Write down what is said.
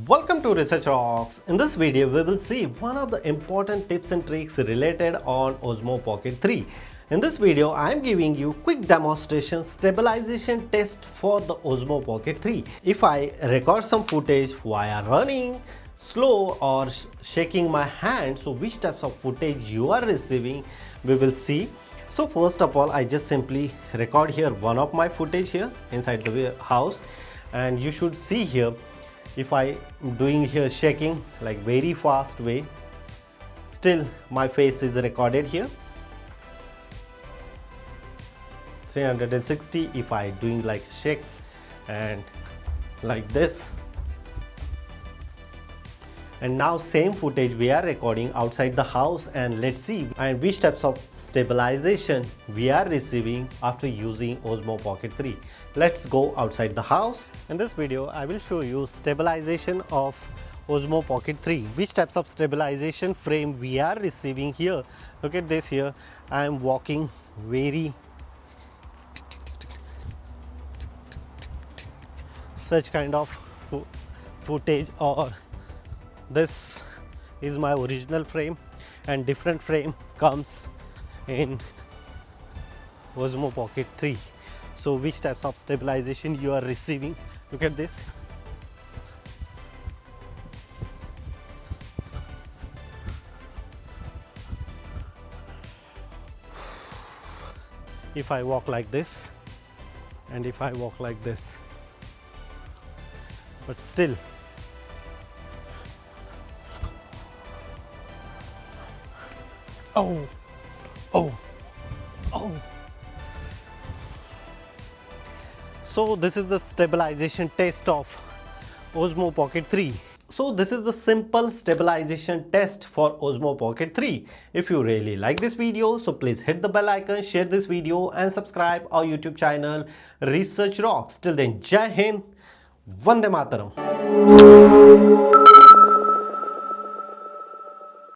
Welcome to Research Rocks. In this video we will see one of the important tips and tricks related on Osmo Pocket 3. In this video I am giving you quick demonstration stabilization test for the Osmo Pocket 3. If I record some footage while running slow or shaking my hand, so which types of footage you are receiving we will see. So first of all, I just simply record here one of my footage here inside the house, and you should see here if I am doing here shaking like very fast way, still my face is recorded here. 360 if I doing like shake and like this. And now same footage we are recording outside the house, and let's see and which types of stabilization we are receiving after using Osmo Pocket 3. Let's go outside the house. In this video I will show you stabilization of Osmo Pocket 3, which types of stabilization frame we are receiving here. Look at this here, I am walking very such kind of footage, or this is my original frame and different frame comes in Osmo Pocket 3. So which types of stabilization you are receiving? Look at this. If I walk like this and if I walk like this, but still oh. So this is the stabilization test of Osmo Pocket 3. So this is the simple stabilization test for Osmo Pocket 3. If you really like this video, so please hit the bell icon, share this video and subscribe our YouTube channel Research Rocks. Till then, Jai Hind, Vande Mataram.